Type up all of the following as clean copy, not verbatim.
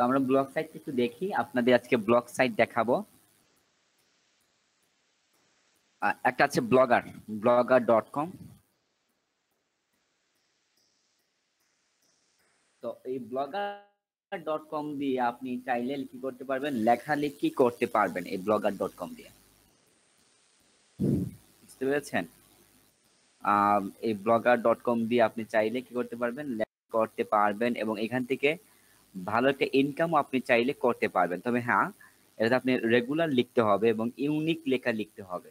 আমরা blog site একটু দেখি, আপনাদের আজকে ব্লগ সাইট দেখাবো। একটা আছে blogger.com। তো এই blogger.com দিয়ে আপনি চাইলে কি করতে পারবেন, লেখালেখি করতে পারবেন এই blogger.com দিয়ে। বুঝতে পেরেছেন? এই blogger.com দিয়ে আপনি চাইলে কি করতে পারবেন, করতে পারবেন এবং এখান থেকে ভালো একটা ইনকামও আপনি চাইলে করতে পারবেন। তবে হ্যাঁ, এটা আপনি রেগুলার লিখতে হবে এবং ইউনিক লেখা লিখতে হবে।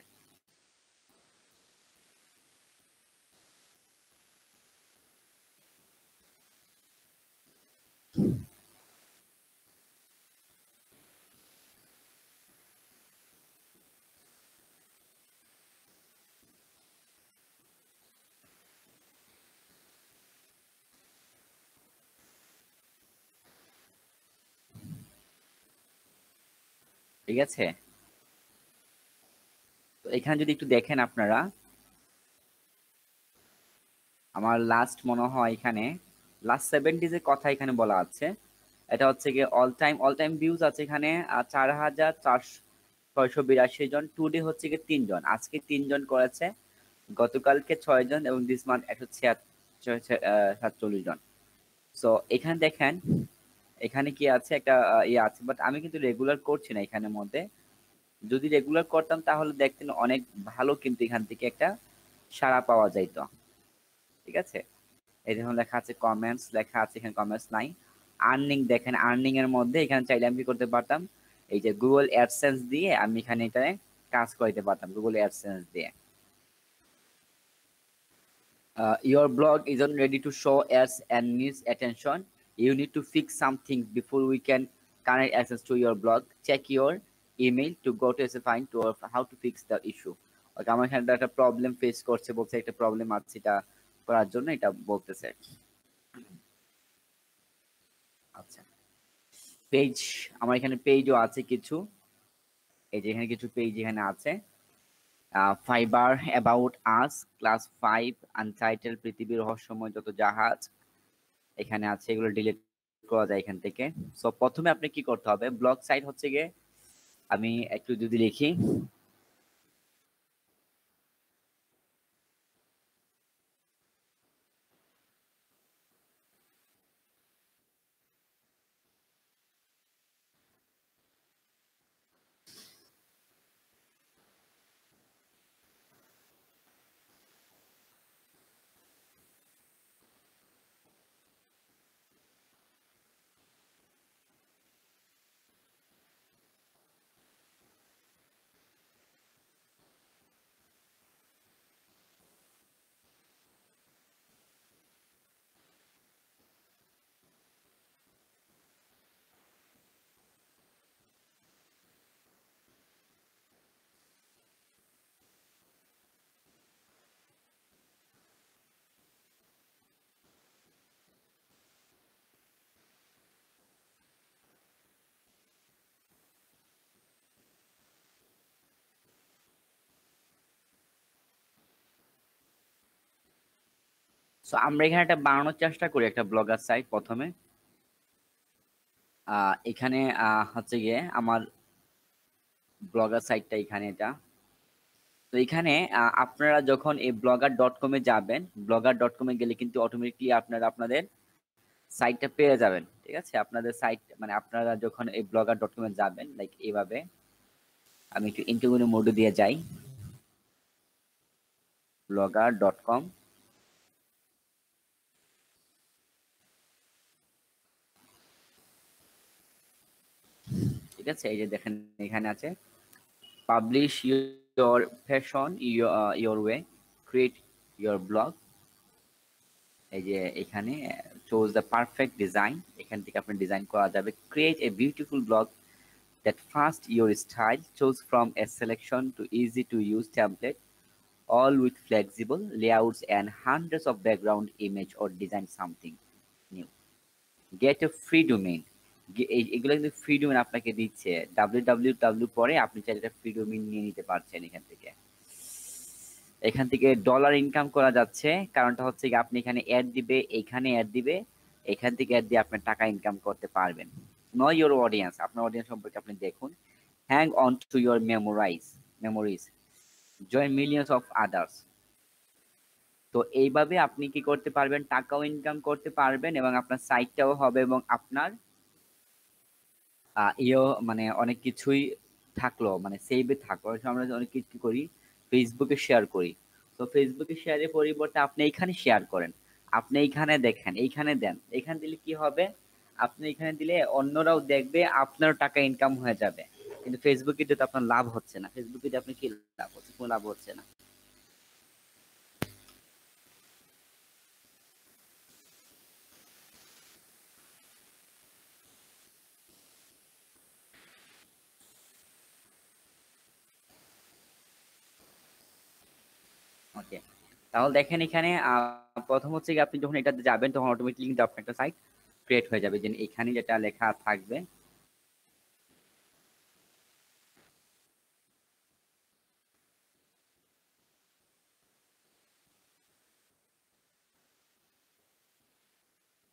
ঠিক আছে? তো এখানে যদি একটু দেখেন আপনারা, আমার লাস্ট মনে হয় এখানে লাস্ট 7 ডেজের কথা এখানে বলা আছে। এটা হচ্ছে গিয়ে অল টাইম ভিউজ আছে এখানে 4,682 জন। টুডে হচ্ছে গিয়ে 3 জন, আজকে 3 জন করেছে, গতকালকে 6 জন এবং দিস মান্থ 147 জন। সো এখানে দেখেন, এখানে কি আছে একটা ইয়ে আছে, বাট আমি কিন্তু রেগুলার করছি না এখানের মধ্যে। যদি রেগুলার করতাম তাহলে দেখতেন অনেক ভালো, কিন্তু এখান থেকে একটা সাড়া পাওয়া যাইতো। ঠিক আছে? এই দেখুন লেখা আছে কমেন্টস, লেখা আছে এখানে কমেন্টস নাই। আর্নিং দেখেন, আর্নিং এর মধ্যে এখানে চাইলে আমি কি করতে পারতাম, এই যে গুগল অ্যাডসেন্স দিয়ে আমি এখানে এটা কাজ করতে পারতাম, গুগল অ্যাডসেন্স দিয়ে। Your blog isn't ready to show ads and needs attention. You need to fix some things before we can connect access to your blog. Check your email to go to find to how to fix the issue. ওকে, আমার এখানে একটা problem face করছে, বলছে একটা problem আছে, এটা করার জন্য এটা বলতেছে। আচ্ছা, পেজ, আমার এখানে পেজও আছে কিছু। এই যে এখানে কিছু পেজ এখানে আছে। Fibre, about us, class 5, untitled, পৃথিবীর রহস্যময় যত জাহাজ এখানে আছে, এগুলো ডিলিট করা যায় এখান থেকে। সো প্রথমে আপনি কি করতে হবে, ব্লগ সাইট হচ্ছে গিয়ে, আমি একটু যদি লিখি, সো আমরা এখানে একটা বানানোর চেষ্টা করি একটা ব্লগার সাইট। প্রথমে এখানে হচ্ছে গিয়ে আমার ব্লগার সাইটটা এখানে, এটা। তো এখানে আপনারা যখন এই blogger.com এ যাবেন, blogger.com এ গেলে কিন্তু অটোমেটিকলি আপনারা আপনাদের সাইটটা পেয়ে যাবেন। ঠিক আছে? আপনাদের সাইট মানে আপনারা যখন এই blogger.com এ যাবেন, লাইক এইভাবে, আমি একটু ইন্টারভিউ মোডে দিয়ে যাই, blogger.com। ঠিক আছে? এই যে দেখেন এখানে আছে publish your fashion your way, create your blog. এই যে এখানে চুজ দ্য পারফেক্ট ডিজাইন, এখান থেকে আপনি ডিজাইন করা যাবে। Create a beautiful blog that fast your style, choose from a selection to easy to use template, all with flexible layouts and hundreds of background image or design something new. Get a free domain. এগুলো কিন্তু free domain আপনাকে দিচ্ছে, www পরে আপনি চাইলে একটা free domain নিয়ে নিতে পারছেন এখান থেকে। এখান থেকে ডলার ইনকাম করা যাচ্ছে, কারণটা হচ্ছে কি আপনি এখানে অ্যাড দিবে, এখানে অ্যাড দিবে, এখান থেকে অ্যাড দিয়ে আপনার টাকা ইনকাম করতে পারবেন। নো ইওর অডিয়েন্স, আপনার অডিয়েন্স সম্পর্কে আপনি দেখুন। Hang on to your memories, join millions of others. তো এইভাবে আপনি কি করতে পারবেন, টাকাও ইনকাম করতে পারবেন এবং আপনার সাইটটাও হবে এবং আপনার মানে অনেক কিছুই থাকলো, মানে সেভে থাকলো। আমরা অনেক কিছু করি, ফেসবুকে শেয়ার করি। তো ফেসবুকে শেয়ারের পরিবর্তে আপনি এইখানে শেয়ার করেন, আপনি এইখানে দেখেন, এইখানে দেন। এইখানে দিলে কি হবে, আপনি এখানে দিলে অন্যরাও দেখবে, আপনারও টাকা ইনকাম হয়ে যাবে। কিন্তু ফেসবুকে তো আপনার লাভ হচ্ছে না, ফেসবুকে আপনি কি লাভ হচ্ছে, কোনো লাভ হচ্ছে না। ওকে, তাহলে দেখেন এখানে প্রথম হচ্ছে কি, আপনি যখন এটাতে যাবেন তখন অটোমেটিকলি কিন্তু আপনার একটা সাইট ক্রিয়েট হয়ে যাবে, যে এখানে যেটা লেখা থাকবে।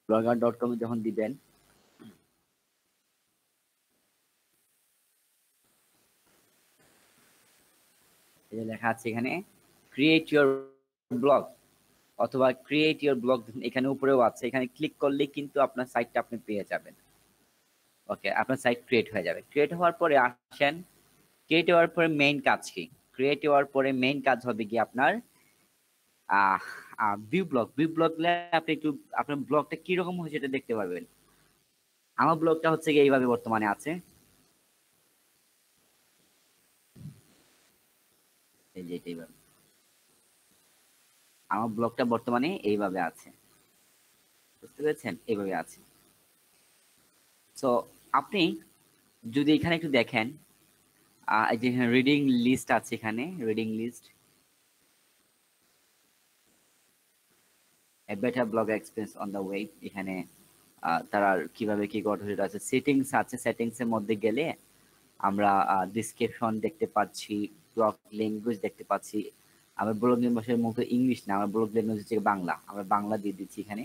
blogger.com যখন দিবেন, এই যে লেখা আছে এখানে ক্রিয়েট ইওর ব্লগ অথবা ক্রিয়েট ইওর ব্লগ, এখানে উপরেও আছে। এখানে ক্লিক করলে কিন্তু আপনার সাইটটা আপনি পেয়ে যাবেন। ওকে, আপনার সাইট ক্রিয়েট হয়ে যাবে। ক্রিয়েট হওয়ার পরে আসেন, ক্রিয়েট হওয়ার পরে মেইন কাজ কি, ক্রিয়েট হওয়ার পরে মেইন কাজ হবে কি আপনার ভিউ ব্লগলে আপনি একটু আপনার ব্লগটা কিরকম হয়েছে সেটা দেখতে পারবেন। আমার ব্লগটা হচ্ছে কি এইভাবে বর্তমানে আছে, এই যে এইভাবে আমার ব্লগটা বর্তমানে এইভাবে আছে, বুঝতে পেরেছেন, এইভাবে আছে। সো আপনি যদি এখানে একটু দেখেন, এই যে রিডিং লিস্ট আছে, এখানে reading list, a better blog experience on the way. এখানে তারা কিভাবে কি করতে সেটা আছে। সেটিংস আছে, সেটিংস এর মধ্যে গেলে আমরা ডিসক্রিপশন দেখতে পাচ্ছি, ব্লগ ল্যাঙ্গুয়েজ দেখতে পাচ্ছি। আমার ব্লগ ভাষার মতো ইংলিশ না, আমার ব্লগ ল্যাঙ্গুয়েজ হচ্ছে বাংলা, আমরা বাংলা দিয়ে দিচ্ছি এখানে।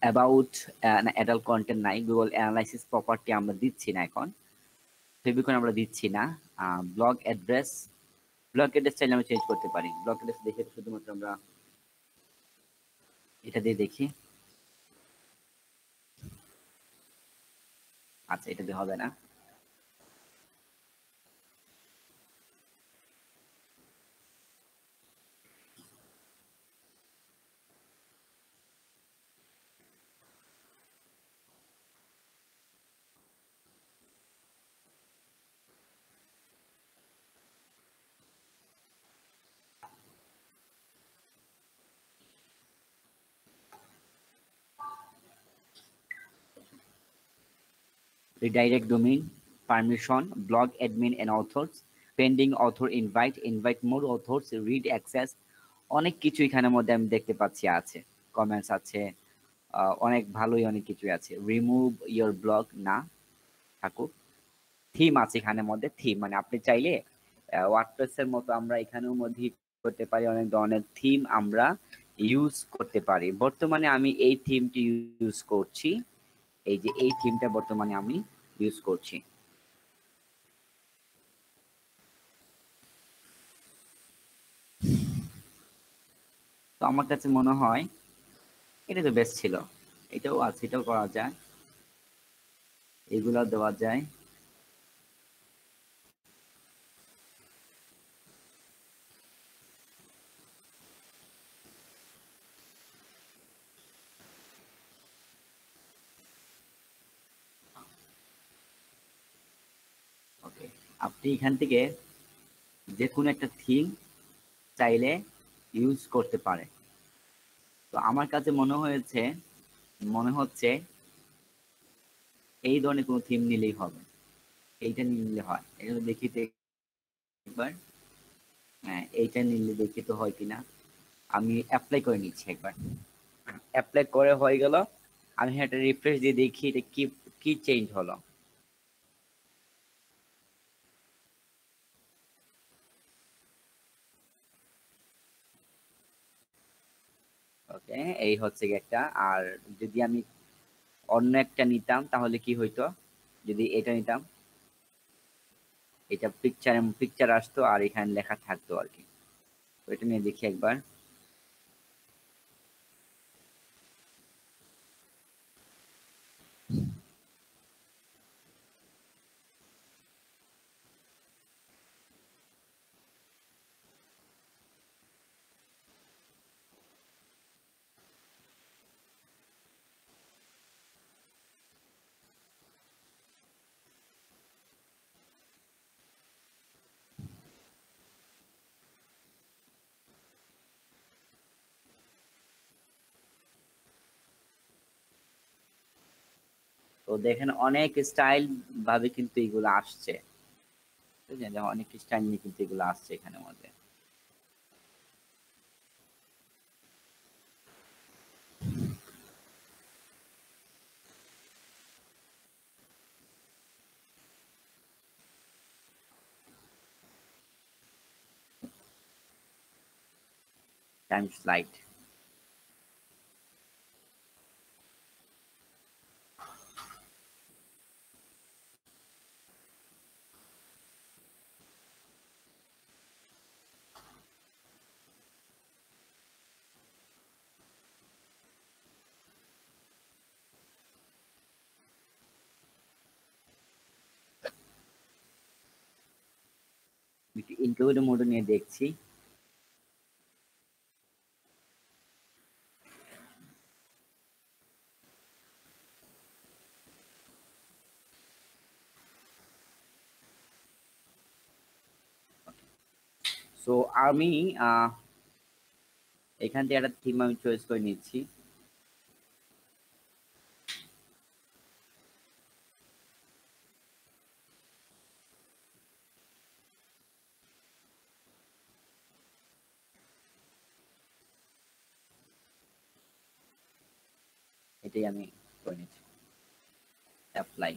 অ্যাবাউট অ্যাডাল্ট কন্টেন্ট নাই, গুগল অ্যানালাইসিস প্রপার্টি আমরা দিচ্ছি না এখন, ফেবিকন আমরা দিচ্ছি না। ব্লগ অ্যাড্রেস, ব্লগ অ্যাড্রেস চাইলে আমরা চেঞ্জ করতে পারি। ব্লগ অ্যাড্রেস দেখে শুধুমাত্র আমরা এটা দিয়ে দেখি। আচ্ছা, এটা দিয়ে হবে না। Redirect domain, permission, blog admin and authors, pending author invite more authors, read access, অনেক কিছু এখানের মধ্যে আমি দেখতে পাচ্ছি আছে। কমেন্টস আছে, অনেক ভালোই অনেক কিছুই আছে। রিমুভ ইওর ব্লগ না থাকুক। থিম আছে এখানের মধ্যে, থিম মানে আপনি চাইলে ওয়ার্ডপ্রেস এর মতো আমরা এখানেও মধ্যে করতে পারি, অনেক ধরনের থিম আমরা ইউজ করতে পারি। বর্তমানে আমি এই থিমটি ইউজ করছি, এই যে এই থিমটা বর্তমানে আমি ইউজ করছি। তো আমার কাছে মনে হয় এটা তো বেস্ট ছিল। এটাও আছে, এটাও করা যায়, এগুলো দেওয়া যায়। ওকে, আপনি এখান থেকে যে কোনো একটা থিম চাইলে ইউজ করতে পারে। তো আমার কাছে মনে হচ্ছে এই ধরনের কোনো থিম নিলেই হবে, এইটা নিলে হয়। এটা দেখি তো একবার, হ্যাঁ এইটা নিলে দেখি তো হয় কিনা। আমি অ্যাপ্লাই করে নিচ্ছি একবার, অ্যাপ্লাই করে হয়ে গেল। আমি এটা রিফ্রেশ দিয়ে দেখি এটা কি কি চেঞ্জ হলো। ওকে, এই হচ্ছে গিয়ে একটা। আর যদি আমি অন্য একটা নিতাম তাহলে কি হইতো, যদি এটা নিতাম, এটা পিকচার আসতো আর এখানে লেখা থাকতো আর কি। তো এটা নিয়ে দেখি একবার। তো দেখেন অনেক স্টাইল ভাবে কিন্তু এগুলো আসছে, বুঝলেন? যে অনেক স্টাইল নিয়ে কিন্তু এগুলো আসছে এখানের মধ্যে। Time slide. ইনকিউবেটর মোড নিয়ে দেখছি। সো আমি এখান থেকে একটা থিম আমি চয়েস করে নিচ্ছি। এটাই আমি করে নিচ্ছি, অ্যাপ্লাই।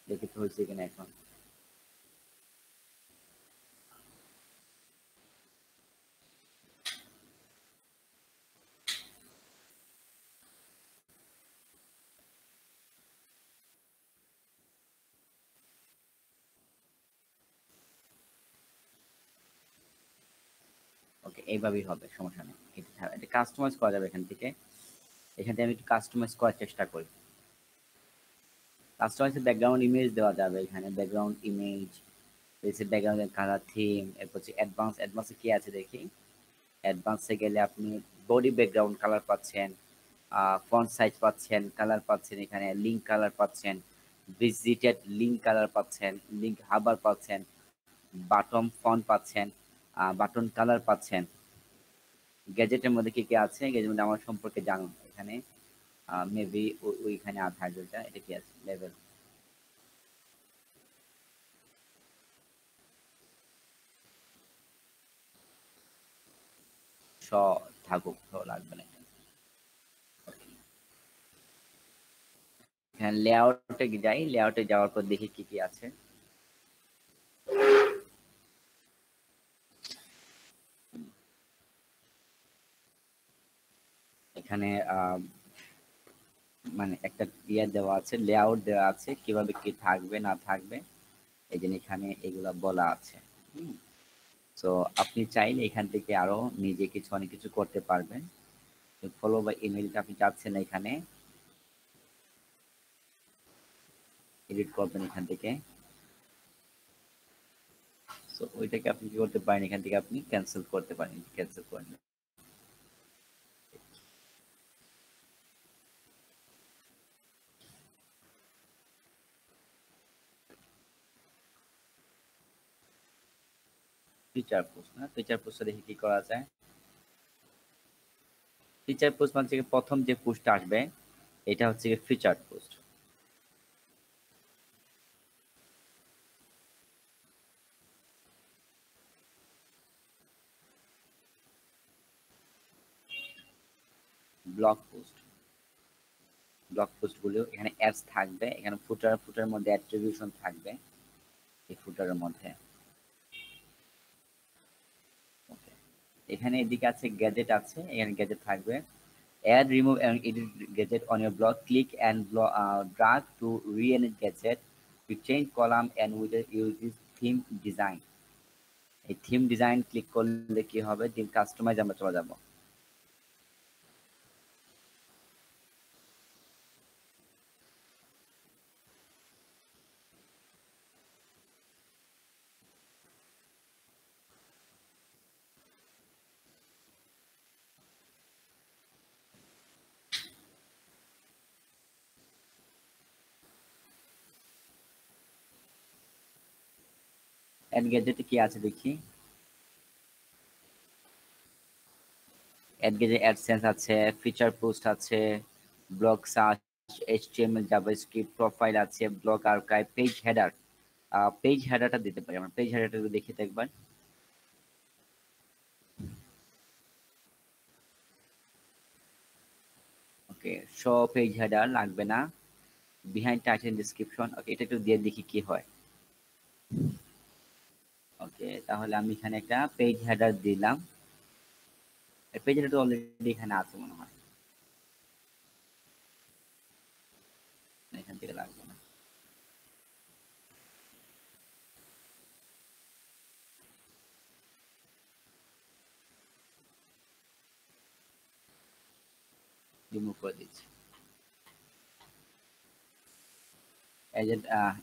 দেখি তো হয়েছে কিনা এখন। ওকে, এইভাবেই হবে, সমস্যা নেই। এটা কাস্টমাইজ করা যাবে এখান থেকে। এখান থেকে আমি একটু কাস্টমাইজ করার চেষ্টা করি। কাস্টমাইজ ব্যাকগ্রাউন্ড ইমেজ দেওয়া যাবে এখানে, ব্যাকগ্রাউন্ড ইমেজ, এসে ব্যাকগ্রাউন্ডের কালার থিম, এরপর হচ্ছে অ্যাডভান্সে কি আছে দেখি। অ্যাডভান্সে গেলে আপনি বডি ব্যাকগ্রাউন্ড কালার পাচ্ছেন, ফন্ট সাইজ পাচ্ছেন, কালার পাচ্ছেন, এখানে লিঙ্ক কালার পাচ্ছেন, ভিজিটেড লিঙ্ক কালার পাচ্ছেন, লিঙ্ক হাবার পাচ্ছেন, বাটন ফন্ট পাচ্ছেন, বাটন কালার পাচ্ছেন। গ্যাজেটের মধ্যে কি কি আছে, গ্যাজেটের মধ্যে আমার সম্পর্কে জানুন এখানে। মেবি ওইখানে আধার যেটা, এটা কি আছে, লেভেল স থাকুক, তো লাগবে না। হ্যাঁ, লেআউটে যাই, লেআউটে যাওয়ার পর দেখি কি কি আছে। এখানে মানে একটা ইয়ে দেওয়া আছে, লেআউট দেওয়া আছে, কিভাবে কি থাকবে না থাকবে, এই জন্য এখানে এগুলা বলা আছে। তো আপনি চাইলে এখান থেকে আরো নিজে কিছু অনেক কিছু করতে পারবেন। ফলো বা ইমেলটা আপনি চাচ্ছেন এখানে এডিট করবেন এখান থেকে। তো ওইটাকে আপনি কি করতে পারেন, এখান থেকে আপনি ক্যান্সেল করতে পারেন, ক্যান্সেল করেন। ফিচার পোস্ট না, ফিচার পোস্টটা দেখি কি করা যায়। ফিচার পোস্ট মানে হচ্ছে প্রথম যে পোস্টটা আসবে এটা হচ্ছে feature post. Blog post, blog post গুলো এখানে অ্যাডস থাকবে, এখানে ফুটার মধ্যে অ্যাট্রিবিউশন থাকবে এই ফুটারের মধ্যে। এখানে এদিকে আছে গ্যাজেট আছে, এখানে গ্যাজেট থাকবে। Add, remove and edit gadget on your block. Click and drag to re-edit gadget. We change column and we use this theme design. এই থিম ডিজাইন ক্লিক করলে কি হবে, থিম কাস্টমাইজ আমরা চলে যাব। অ্যাড গ্যাজেটে কি আছে দেখি। অ্যাড গ্যাজেট অ্যাডসেন্স আছে, ফিচার পোস্ট আছে, blog search, HTML JavaScript, profile আছে, blog archive, page header. Page হেডারটা দিতে পারি আমরা, পেজ হেডারটা দেখি তো একবার। ওকে, শো পেজ হেডার লাগবে না। বিহাইন্ড টাইটেল ডেসক্রিপশন, ওকে এটা একটু দিয়ে দেখি কি হয়। ওকে, তাহলে আমি এখানে একটা পেজ হেডার দিলাম। পেজ হেডার তো অলরেডি এখানে আছে মনে হয়, এখান থেকে লাগবে না। রিমুভ করে দিচ্ছি।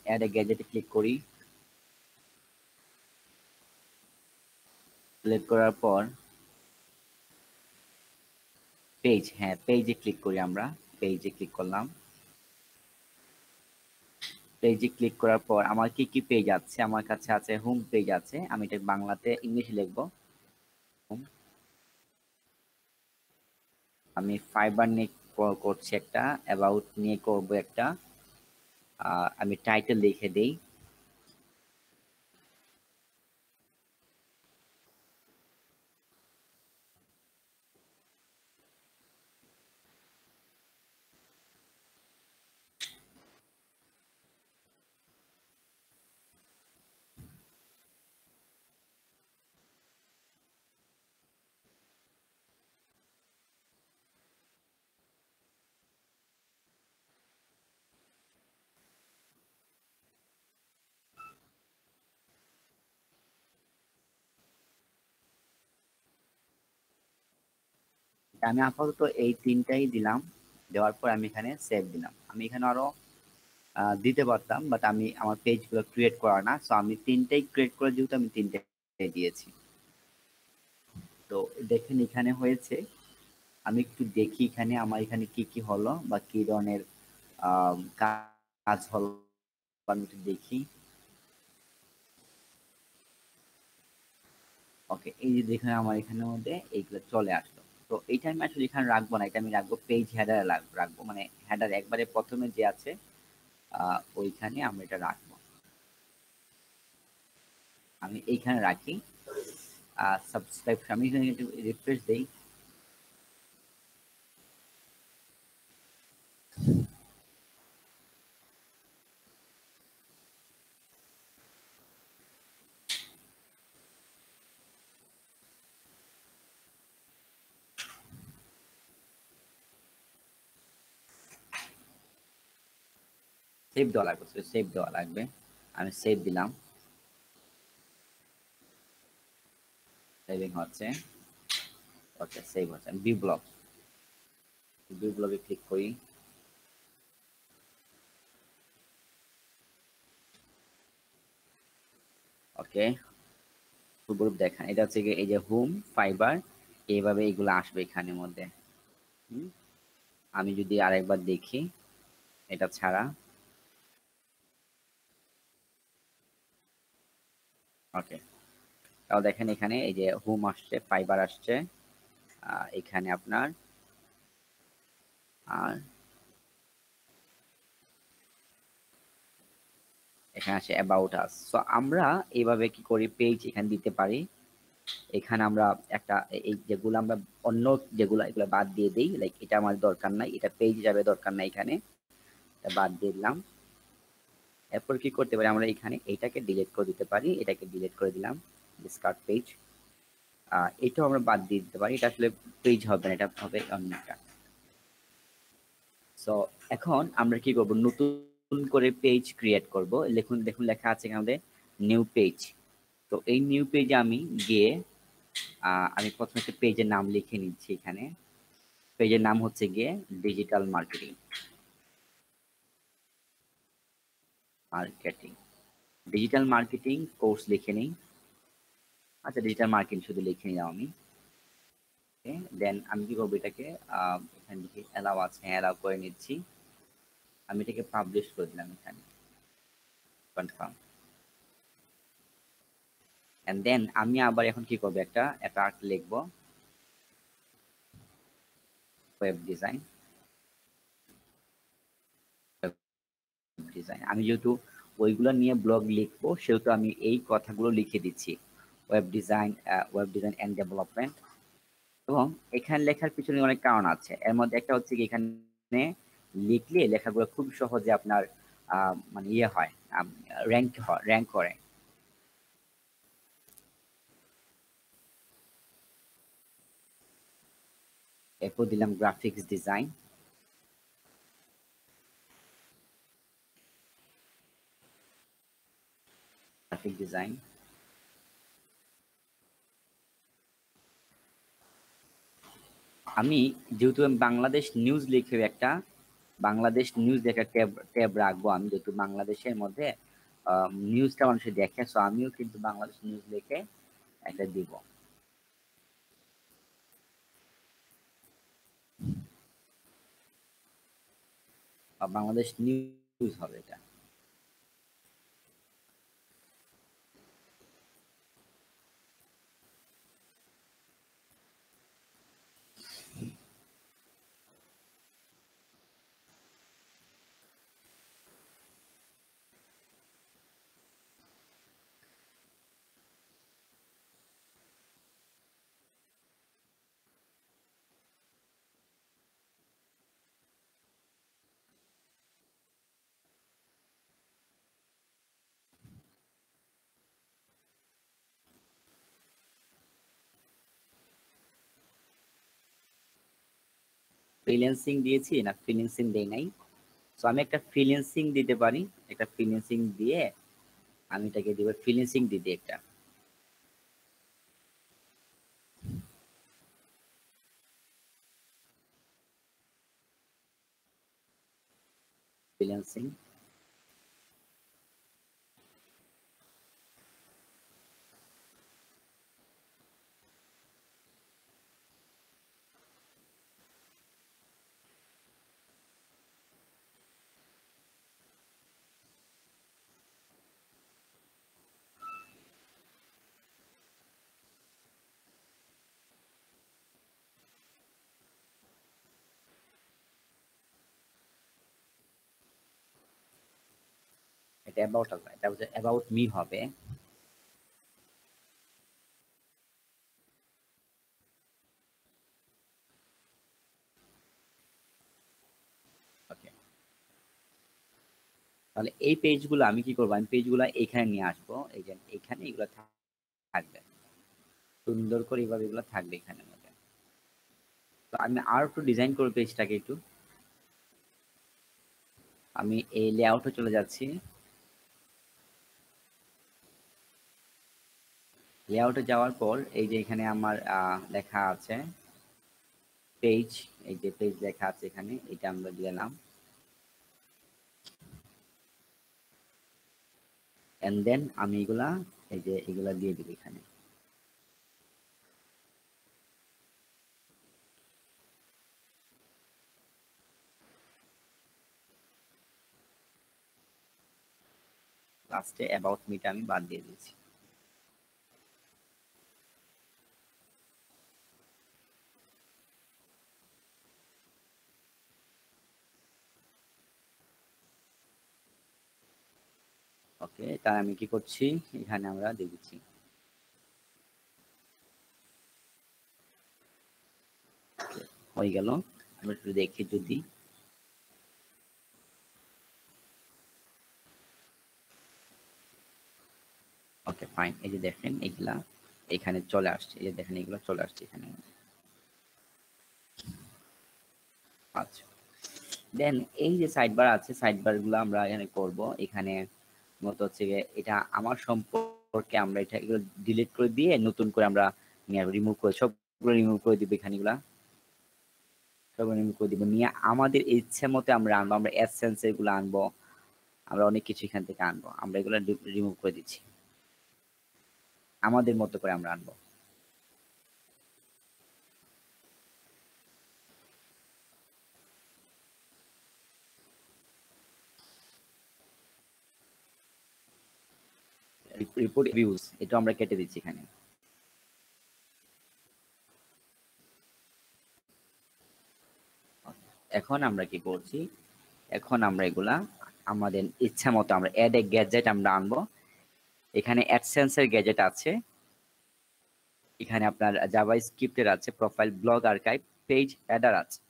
অ্যাড এ গ্যাজেটে ক্লিক করি। ক্লিক করার পর পেজ, হ্যাঁ পেজে ক্লিক করি আমরা। পেজে ক্লিক করলাম। পেজে ক্লিক করার পর আমার কি কি পেজ আছে, আমার কাছে আছে হোম পেজ আছে, আমি এটা বাংলাতে ইংলিশে লিখবো। আমি ফাইবার নিয়ে করছি একটা, অ্যাবাউট নিয়ে করব একটা। আমি টাইটেল লিখে দেই। আমি আপাতত এই তিনটাই দিলাম। দেওয়ার পর আমি এখানে সেভ দিলাম। আমি এখানে আরো দিতে পারতাম, বাট আমি আমার পেজগুলো ক্রিয়েট করা না, সো আমি তিনটাই ক্রিয়েট করে যেহেতু আমি তিনটাই দিয়েছি। তো দেখেন এখানে হয়েছে। আমি একটু দেখি এখানে আমার এখানে কি কি হলো বা কি ধরনের কাজ হলো, আমি একটু দেখি। ওকে, এই যে দেখেন আমার এখানের মধ্যে এইগুলো চলে আসলো। তো এইটা আমি আসলে এখানে রাখবো না, এটা আমি রাখবো পেজ হেডারে রাখবো, মানে হেডার একবারে প্রথমে যে আছে ওইখানে আমরা এটা রাখবো। আমি এইখানে রাখি। সাবস্ক্রাইব, আমি এখানে একটু রিফ্রেশ দেই। সেভ দেওয়া লাগবে, সেভ দেওয়া লাগবে। আমি সেভ দিলাম। সেভিং হচ্ছে। ওকে, সেভ হচ্ছে। বি ব্লক, বি ব্লকে ক্লিক করি। ওকে, গ্রুপ দেখান, এটা হচ্ছে এই যে হোম ফাইবার, এইভাবে এগুলো আসবে এখানের মধ্যে। আমি যদি আরেকবার দেখি এটা ছাড়া। ওকে, তাও দেখেন এখানে এই যে হোম আসছে, ফাইবার আসছে, এখানে আপনার আর এখানে আসে অ্যাবাউট আস। সো আমরা এইভাবে কি করি, পেজ এখানে দিতে পারি। এখানে আমরা একটা এই যেগুলো আমরা অন্য যেগুলো এগুলো বাদ দিয়ে দিই, লাইক এটা আমার দরকার নাই, এটা পেজ হিসাবে দরকার নাই, এখানে এটা বাদ দিয়ে দিলাম। এরপর কি করতে পারি আমরা, এখানে এটাকে ডিলিট করে দিতে পারি, এটাকে ডিলিট করে দিলাম, ডিসকার্ড পেজ। এটাও আমরা বাদ দিয়ে দিতে পারি, এটা আসলে পেজ হবে না, এটা হবে অন্যটা। সো এখন আমরা কি করব, নতুন করে পেজ ক্রিয়েট করব। দেখুন লেখা আছে এখানে নিউ পেজ। তো এই নিউ পেজে আমি গিয়ে আমি প্রথমে একটা পেজের নাম লিখে নিচ্ছি। এখানে পেজের নাম হচ্ছে গিয়ে digital marketing. Marketing digital marketing course লিখে নিই। আচ্ছা, ডিজিটাল মার্কেটিং শুধু লিখে নিলাম আমি। দেন আমি কি করবো, এটাকে এখানে লিখে অ্যালাউ আছে, অ্যালাউ করে নিচ্ছি। আমি এটাকে পাবলিশ করে দিলাম এখানে, কনফার্ম। এন্ড দেন আমি আবার এখন কি করবো, একটা আর্ট লিখবো, ওয়েব ডিজাইন। আমি যেহেতু ওইগুলো নিয়ে ব্লগ লিখবো, সেহেতু আমি এই কথাগুলো লিখে দিচ্ছি, ওয়েব ডিজাইন এন্ড ডেভেলপমেন্ট। এবং এখানে লেখার পিছনে অনেক কারণ আছে। এর মধ্যে একটা হচ্ছে কি, এখানে লিখলে লেখাগুলো খুব সহজে আপনার মানে ইয়ে হয়, র্যাঙ্ক করে। এরপর দিলাম গ্রাফিক্স ডিজাইন। গ্রাফিক ডিজাইন আমি যেহেতু আমি বাংলাদেশ নিউজ লিখে একটা বাংলাদেশ নিউজ লেখা ট্যাব রাখবো। আমি যেহেতু বাংলাদেশের মধ্যে নিউজটা মানুষের দেখে, সো আমিও কিন্তু বাংলাদেশ নিউজ লিখে একটা দিব। বাংলাদেশ নিউজ হবে এটা। ফ্রিল্যান্সিং দিয়েছি না ফ্রিল্যান্সিং দেই নাই, সো আমি একটা ফ্রিল্যান্সিং দিতে পারি। একটা ফ্রিল্যান্সিং দিয়ে আমি এটাকে দিব, ফ্রিল্যান্সিং দিতে একটা ফ্রিল্যান্সিং। এটা অ্যাবাউট হবে, এটা হচ্ছে অ্যাবাউট মি হবে। ওকে, তাহলে এই পেজগুলো আমি কি করবো, আমি পেজগুলো এখানে নিয়ে আসবো। এই যে এখানে এগুলো থাকবে সুন্দর করে, এইভাবে এগুলো থাকবে এখানে মধ্যে। তো আমি আর একটু ডিজাইন করবো পেজটাকে একটু। আমি এই লেআউটে চলে যাচ্ছি। লেআউটে যাওয়ার পর এই যে এখানে আমার লেখা আছে পেজ, এই যে পেজ লেখা আছে এখানে, এটা আমরা দিলাম। এন্ড দেন আমি এগুলা, এই যে এগুলা দিয়ে দিব এখানে। লাস্টে অ্যাবাউট মিটা আমি বাদ দিয়ে দিয়েছি। ওকে, তার আমি কি করছি, এখানে আমরা দিয়ে দিচ্ছি। হয়ে গেল। আমি একটু দেখি যদি, ওকে ফাইন। এই যে দেখেন এগুলা এখানে চলে আসছে, এই যে দেখেন এগুলো চলে আসছে এখানে। আচ্ছা, দেন এই যে সাইড বার আছে, সাইড বার গুলো আমরা এখানে করব। এখানে মত হচ্ছে এটা আমার সম্পর্কে আমরা এটা এগুলো ডিলিট করে দিয়ে নতুন করে আমরা রিমুভ করে সবগুলো রিমুভ করে দিব, এখানেগুলা সবগুলো রিমুভ করে দিব, নিয়ে আমাদের ইচ্ছে মতো আমরা আনবো, আমরা এসেন্স এগুলো আনবো, আমরা অনেক কিছু এখান থেকে আনবো, আমরা এগুলো রিমুভ করে দিচ্ছি, আমাদের মতো করে আমরা আনবো। রিপোর্ট ভিউজ এটা আমরা কেটে দিচ্ছি এখানে। এখন আমরা কি করছি, এখন আমরা এগুলা আমাদের ইচ্ছা মতো আমরা অ্যাড এ গ্যাজেট আমরা আনবো। এখানে অ্যাডসেন্সের গ্যাজেট আছে, এখানে আপনার জাভাস্ক্রিপ্টের আছে, profile blog archive page header আছে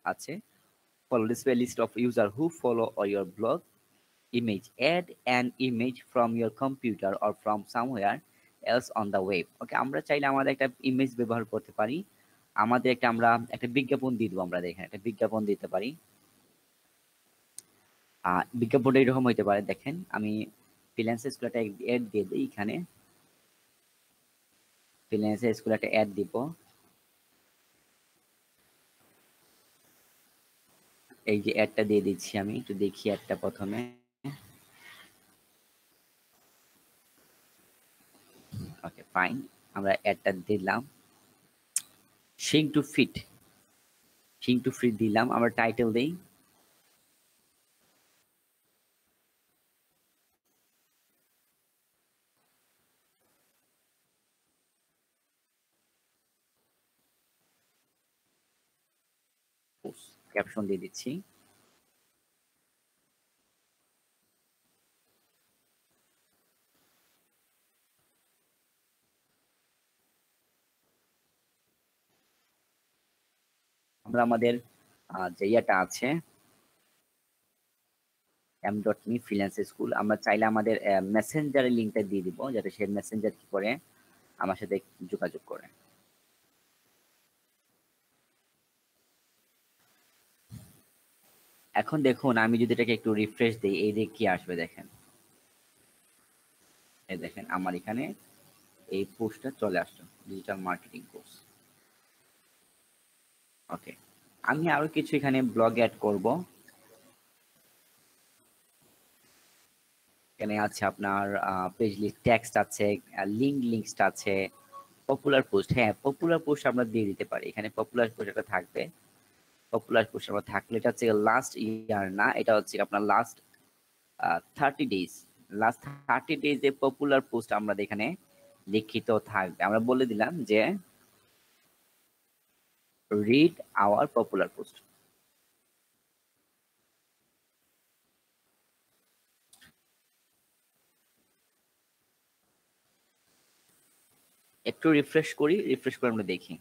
আছে follow display list of user who follow or your blog image, add an image from your computer or from somewhere else on the web। ওকে, আমরা চাইলে আমাদের একটা ইমেজ ব্যবহার করতে পারি, আমাদের আমরা একটা বিজ্ঞাপন দিয়ে দেবো, আমরা দেখেন একটা বিজ্ঞাপন দিতে পারি। বিজ্ঞাপনটা এরকম হইতে পারে, দেখেন আমি ফ্রিল্যান্সার স্কুল একটা অ্যাড দিয়ে দিই, এখানে ফ্রিল্যান্সার স্কুল একটা অ্যাড দিব, এই যে অ্যাডটা দিয়ে দিচ্ছি, আমি একটু দেখি অ্যাডটা প্রথমে। ওকে ফাইন, আমরা অ্যাডটা দিলাম, শিং টু ফিট, শিং টু ফিট দিলাম, আমরা টাইটেল দেই ক্যাপশন দিয়ে দিচ্ছি। আমরা আমাদের যে ইয়েটা আছে m.me ফ্রিল্যান্সার স্কুল, আমরা চাইলে আমাদের মেসেঞ্জারের লিঙ্কটা দিয়ে দিব, যাতে সে মেসেঞ্জার কি করে আমার সাথে যোগাযোগ করে। এখন দেখুন আমি যদি এটাকে একটু রিফ্রেশ দিই, এই যে কি আসবে দেখেন, এই দেখেন আমার এখানে এই পোস্টটা চলে আসলো, ডিজিটাল মার্কেটিং কোর্স। ওকে, আমি আরো কিছু এখানে ব্লগ অ্যাড করব। এখানে আছে আপনার পেজ লিস্ট টেক্সট আছে, লিঙ্কস আছে, পপুলার পোস্ট, হ্যাঁ পপুলার পোস্ট আমরা দিয়ে দিতে পারি, এখানে পপুলার পোস্ট একটা থাকবে, পপুলার পোস্ট আমার থাকলে এটা হচ্ছে লাস্ট ইয়ার না, এটা হচ্ছে আপনার last 30 days, last 30 days a popular post আমরা এখানে লিখিত থাকবে। আমরা বলে দিলাম যে রিড আওয়ার পপুলার পোস্ট। একটু রিফ্রেশ করি, রিফ্রেশ করে আমরা দেখি,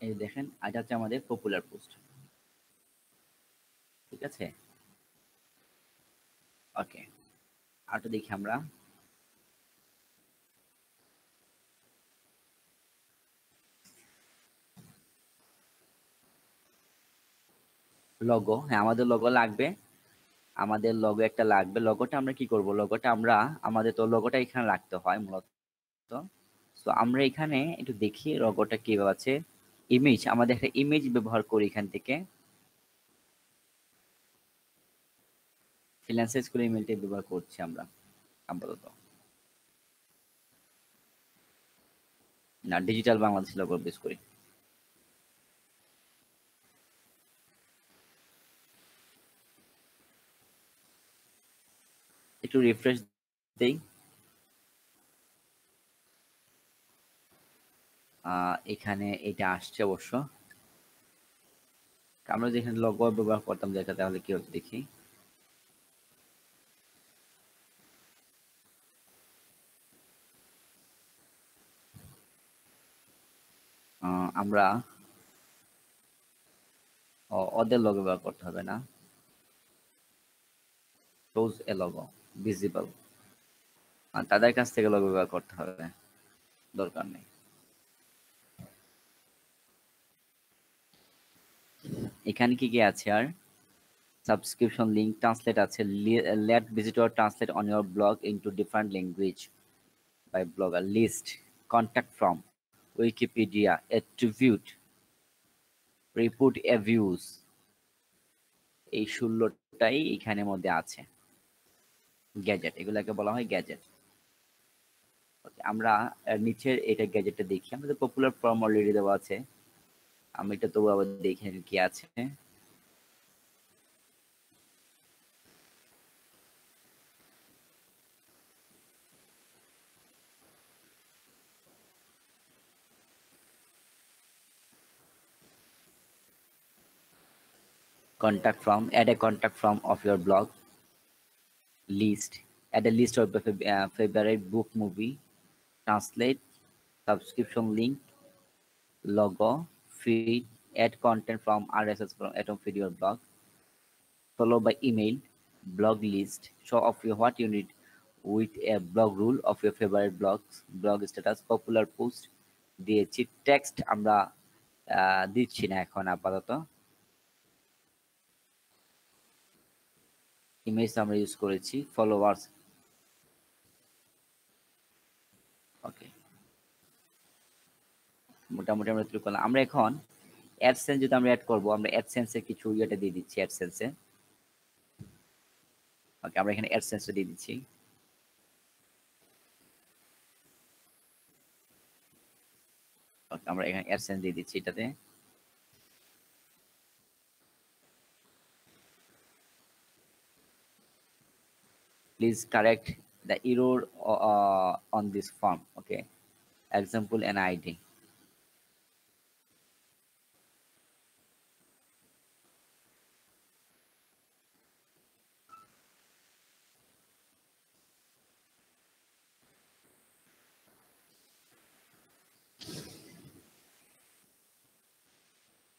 এই দেখেন এটা হচ্ছে আমাদের পপুলার পোস্ট, ঠিক আছে। ওকে, আরটা দেখি আমরা, লগো, হ্যাঁ আমাদের লগো লাগবে, আমাদের লগো একটা লাগবে। লগোটা আমরা কি করব, লগোটা আমরা আমাদের তো লগোটা এখানে রাখতে হয় মূলত, তো আমরা এখানে একটু দেখি লগোটা কিভাবে আছে। ইমেজ, আমাদের একটা ইমেজ ব্যবহার করি এখান থেকে, ফ্রিল্যান্সার স্কুল ইমেলটা ব্যবহার করছি আমরা আপাতত, না ডিজিটাল বাংলাদেশ লগো বেস করি। একটু রিফ্রেশ দেই, এখানে এটা আসছে অবশ্য, আমরা যেখানে লগো ব্যবহার করতাম যেটা, তাহলে কি হতো দেখি। আমরা ওদের লগো ব্যবহার করতে হবে না, চুজ এ লগো ভিজিবল, তাদের কাছ থেকে লোগো ব্যবহার করতে হবে, দরকার নেই। এখানে কি কি আছে আর? সাবস্ক্রিপশন লিঙ্ক, ট্রান্সলেট আছে, let visitor translate on your blog into different language by blogger, list, contact form, Wikipedia, attribute, report views, এই 16টাই এখানের মধ্যে আছে। গ্যাজেট, এগুলাকে বলা হয় গ্যাজেট। আমরা নিচের এটা গ্যাজেটটা দেখি, আমাদের পপুলার ফর্ম অলরেডি দেওয়া আছে, আমি এটা তবু আবার দেখে কি আছে। Contact from, add a contact from of your blog, list, add a list of your favorite book, movie, translate, subscription link, logo, feed, add content from RSS from Atom Feed your blog, follow by email, blog list, show off your what you need with a blog rule of your favorite blogs, blog status, popular post দিয়েছি। Text আমরা দিচ্ছি না এখন আপাতত, image আমরা use করেছি, followers. ওকে, মোটামুটি আমরা তৈরি করলাম। আমরা এখন অ্যাডসেন্স যদি আমরা অ্যাড করবো, আমরা অ্যাডসেন্সের কিছু ইয়েটা দিয়ে দিচ্ছি অ্যাডসেন্সে। ওকে, আমরা এখানে অ্যাডসেন্সটা দিয়ে দিচ্ছি। ওকে, আমরা এখানে অ্যাডসেন্স দিয়ে দিচ্ছি এটাতে। Please correct the error on this form. Okay, example and ID.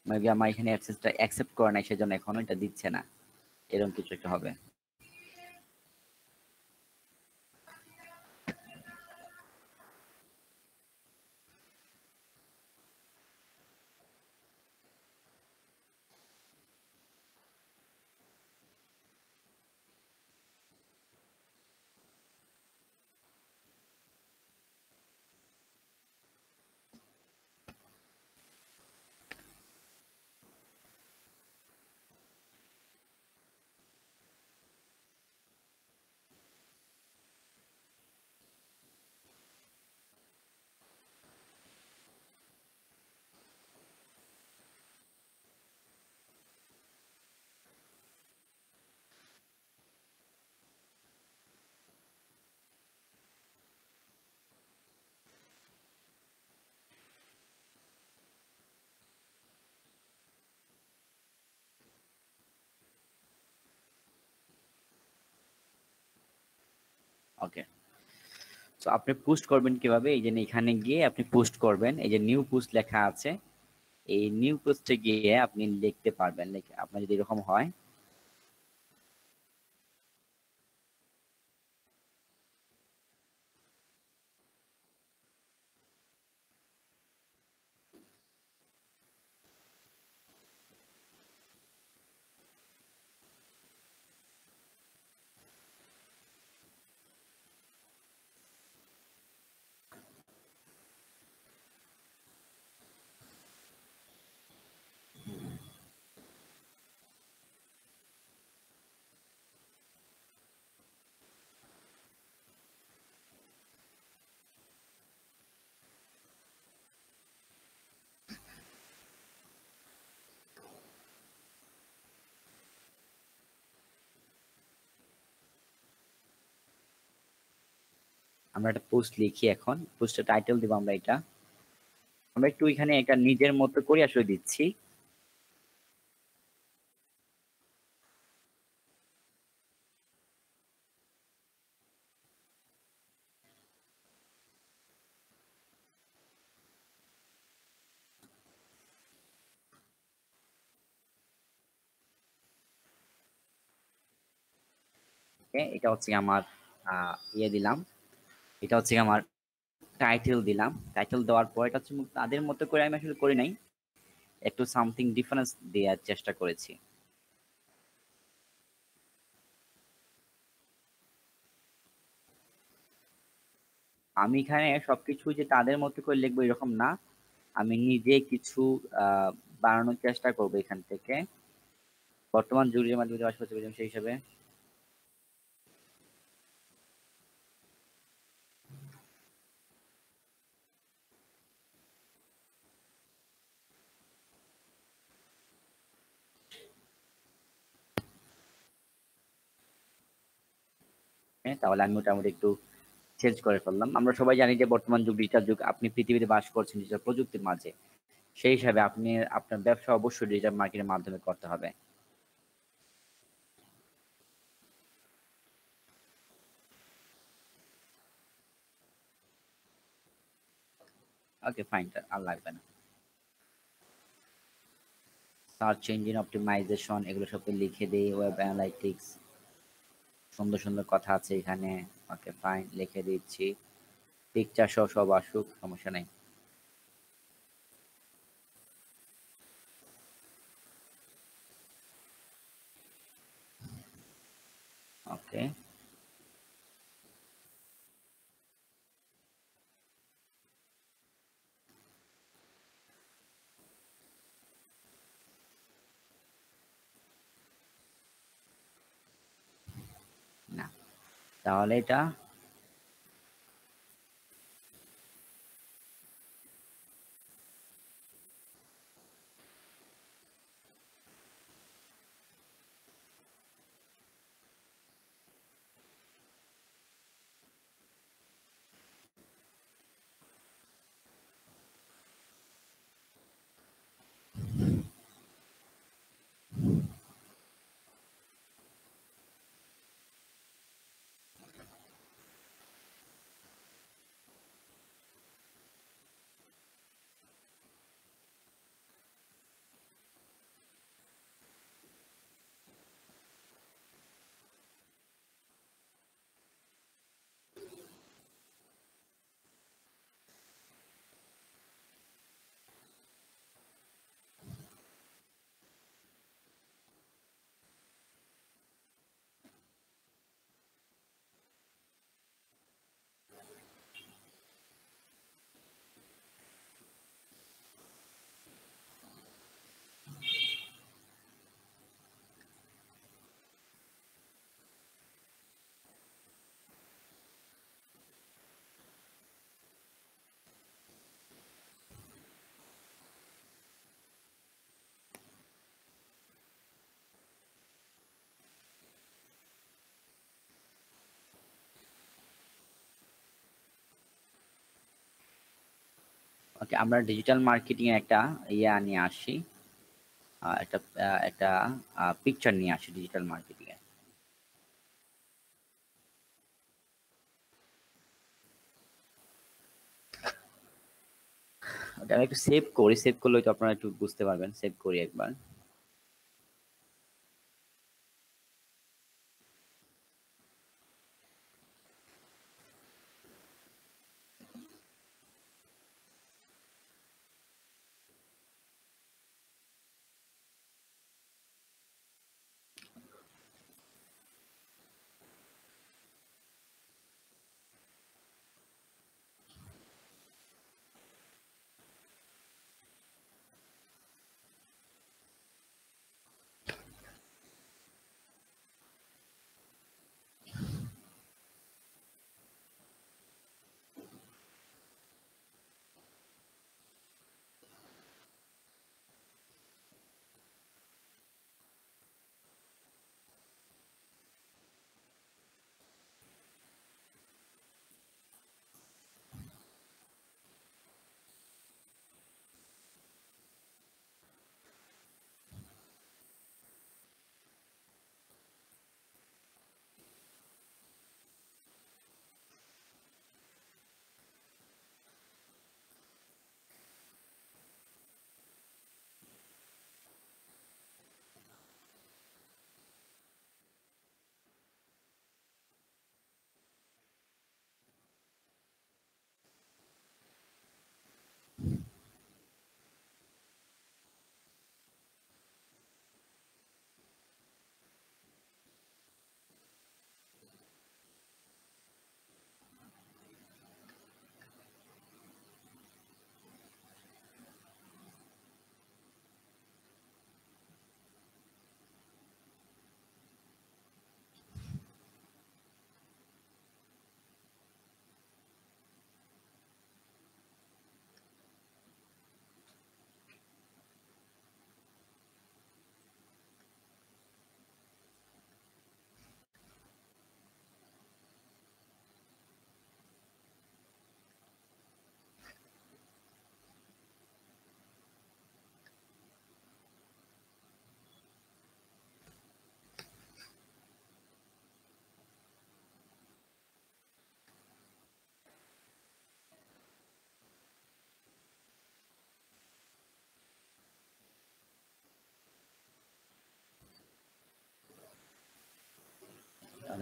Maybe আমার এখানে অ্যাডসেন্সটা অ্যাকসেপ্ট করে নাই, সেজন্য এখনো এটা দিচ্ছে না, এরকম কিছু একটা হবে। ওকে, তো আপনি পোস্ট করবেন কিভাবে? এই যে এখানে গিয়ে আপনি পোস্ট করবেন, এই যে নিউ পোস্ট লেখা আছে, এই নিউ পোস্টে গিয়ে আপনি লিখতে পারবেন। আপনার যদি এরকম হয়, আমরা একটা পোস্ট লিখি, এখন পোস্টের টাইটেল দিব আমরা এটা, আমরা একটু এখানে একটা নিজের মতো করে আসলে দিচ্ছি। ওকে, এটা হচ্ছে আমার ইয়ে দিলাম। এটা হচ্ছে আমার টাইটেল দিলাম। টাইটেল দেওয়ার পর এটা হচ্ছে তাদের মতো করে আমি আসলে করি নাই, একটু সামথিং ডিফারেন্স দেওয়ার চেষ্টা করেছি। আমি এখানে সবকিছু যে তাদের মতো করে লিখবো এরকম না, আমি নিজে কিছু আহ বানানোর চেষ্টা করবো এখান থেকে। বর্তমান যুগের মাধ্যমে বাস করতে পেরেছি সেই হিসাবে। হ্যাঁ, তাহলে আমি মোটামুটি একটু চেঞ্জ করে ফেললাম। আমরা সবাই জানি যে বর্তমান যুগ ডিজিটাল যুগ, আপনি পৃথিবীতে বাস করছেন ডিজিটাল প্রযুক্তির মাঝে, সেই হিসাবে আপনি আপনার ব্যবসা অবশ্যই ডিজিটাল মার্কেটের মাধ্যমে করতে হবে। ওকে ফাইন, আর লাগবে না। সার্চ ইঞ্জিন অপটিমাইজেশন এগুলো সব লিখে দিই, ওয়েব অ্যানালাইটিক্স, সুন্দর সুন্দর কথা আছে এখানে। ওকে ফাইন, লিখে দিচ্ছি। পিকচার সহ সব আসুক, সমস্যা নেই। ওকে, না তাহলে এটা ওকে। আমরা ডিজিটাল মার্কেটিং এ একটা নিয়ে আসি, একটা একটা পিকচার নিয়ে আসি ডিজিটাল মার্কেটিং এ। ওটা আমি একটু সেভ করি, সেভ করলে তো আপনারা একটু বুঝতে পারবেন। সেভ করি একবার।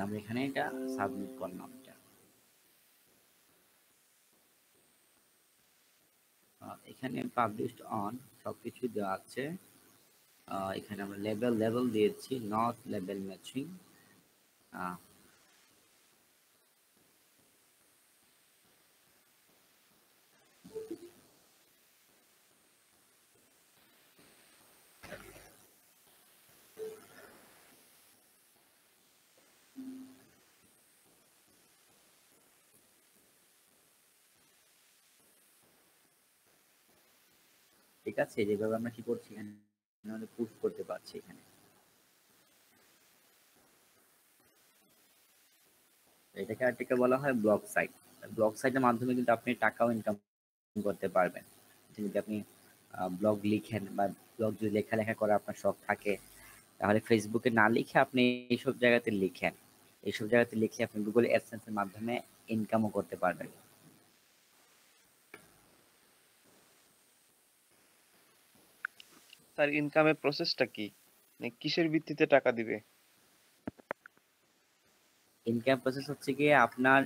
আমরা এখানে এটা সাবমিট করলাম। এটা এখানে পাবলিশড অন সবকিছু দেওয়া আছে। এখানে আমরা লেবেল দিয়েছি, নট লেবেল ম্যাচিং। ঠিক আছে, যেভাবে আমরা কি করছি এখানে পুশ করতে পারছি। এখানে এটাকে আরেকটাকে বলা হয় ব্লগ সাইট। ব্লগ সাইটের মাধ্যমে কিন্তু আপনি টাকাও ইনকাম করতে পারবেন। যদি আপনি ব্লগ লিখেন বা ব্লগ যদি লেখালেখা করার আপনার শখ থাকে, তাহলে ফেসবুকে না লিখে আপনি এইসব জায়গাতে লিখেন। এইসব জায়গাতে লিখে আপনি গুগল অ্যাডসেন্স এর মাধ্যমে ইনকামও করতে পারবেন। স্যার ইনকামের প্রসেসটা কি? মানে কিসের ভিত্তিতে টাকা দিবে? ইনকাম প্রসেস হচ্ছে গিয়ে আপনার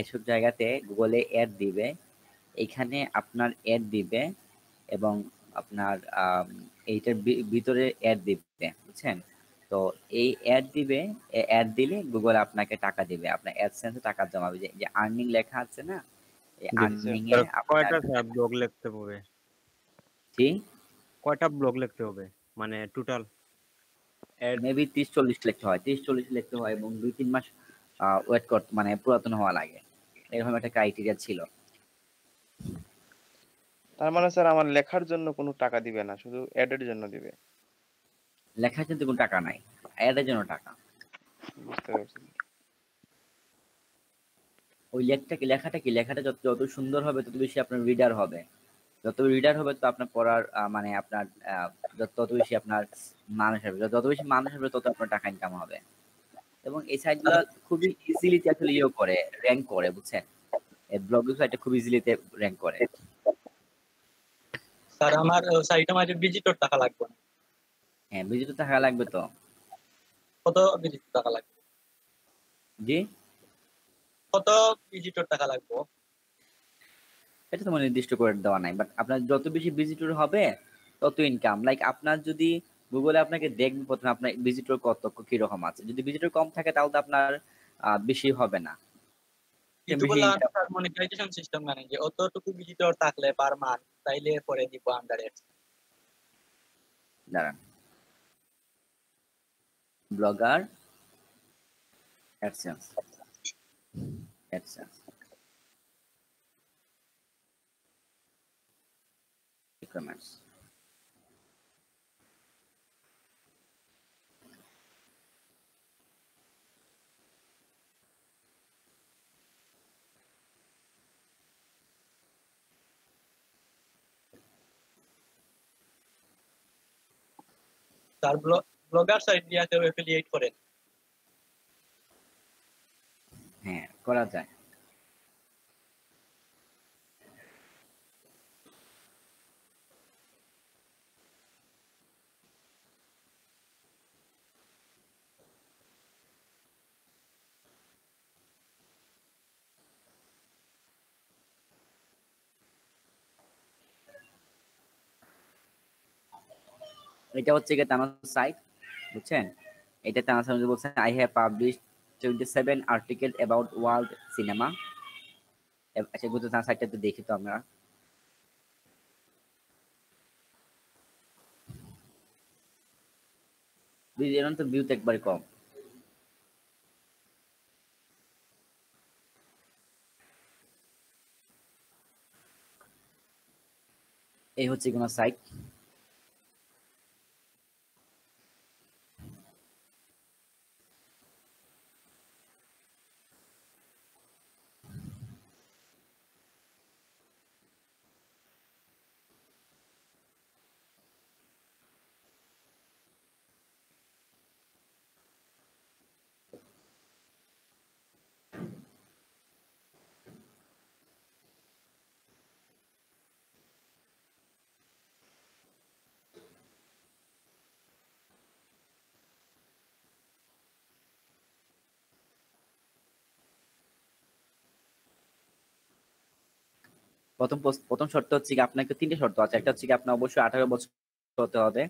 এসব জায়গাতে গুগলে অ্যাড দিবে। এখানে আপনার অ্যাড দিবে এবং আপনার এইটার ভিতরে অ্যাড দিবে, বুঝছেন? তো এই অ্যাড দিবে, অ্যাড দিলে গুগল আপনাকে টাকা দিবে, আপনার অ্যাডসেন্সে টাকা জমাবে। যে আর্নিং লেখা আছে না, এই জি স্যার। আর্নিং এ আপনার কয়টা ব্লগ লিখতে হবে? জি কয়টা ব্লগ লিখতে হবে মানে টোটাল? মেবি 30-40 লিখতে হয়, 30-40 লিখতে হয় এবং 2-3 মাস ওয়েট করতে, মানে পুরাতন হওয়া লাগে। এরকম একটা ক্রাইটেরিয়া ছিল। তার মানে স্যার আমার লেখার জন্য কোনো টাকা দিবে না, শুধু অ্যাডের জন্য দিবে। লেখার কিন্তু কোনো টাকা নাই, অ্যাডের জন্য টাকা। বুঝতে পারছি। ওই লেখাটা যত সুন্দর হবে তত বেশি আপনার রিডার হবে। যত রিডার হবে তো আপনার পড়ার মানে আপনার তত বেশি আপনার মানুষ হবে। যত বেশি মানুষ হবে তত আপনার টাকা ইনকাম হবে। এবং এই সাইটগুলো খুবই ইজিলি আসলে করে, র‍্যাঙ্ক করে, বুঝছেন? এই ব্লগিং সাইটটা খুব ইজিলিতে র‍্যাঙ্ক করে। স্যার আমার সাইটে মাঝে ভিজিটর টাকা লাগবে না। হ্যাঁ, ভিজিটর টাকা লাগবে তো। কত ভিজিটর টাকা লাগবে? জি, কত ভিজিটর টাকা লাগবে? এটা তো নির্দিষ্ট করে দেওয়া নাই, বাট আপনার যত বেশি ভিজিটর হবে তত ইনকাম। লাইক আপনার যদি গুগলে আপনাকে দেখবে প্রথমে আপনার ভিজিটর কত কিরকম আছে। যদি ভিজিটর কম থাকে তাহলে তো আপনার বেশি হবে না, ইউটিউবে বেশি লাগানো ইনকাম। স্যার মনিটাইজেশন সিস্টেম মানে যে অতটুকু ভিজিটর থাকলে পার মান্থ তাইলে পরে দিব আন্ডার এড। দাঁড়ান, blogger AdSense, AdSense requirements. Sir blogger site দিয়ে কেউ এফিলিয়েট করেন? হ্যাঁ, করা যায়। এটা হচ্ছে গিয়ে তামার সাইট, বুঝছেন? এটা তামার সাইট বলছে I have published 27 article about world cinema. আচ্ছা, গুলো তার সাইটটা তো দেখি তো আমরা। এরকম তো ভিউ তো একবারে কম। এই হচ্ছে কোনো সাইট। প্রথম শর্ত হচ্ছে কি আপনাকে 3টে শর্ত আছে। একটা হচ্ছে কি আপনার অবশ্যই 18 বছর হতে হবে,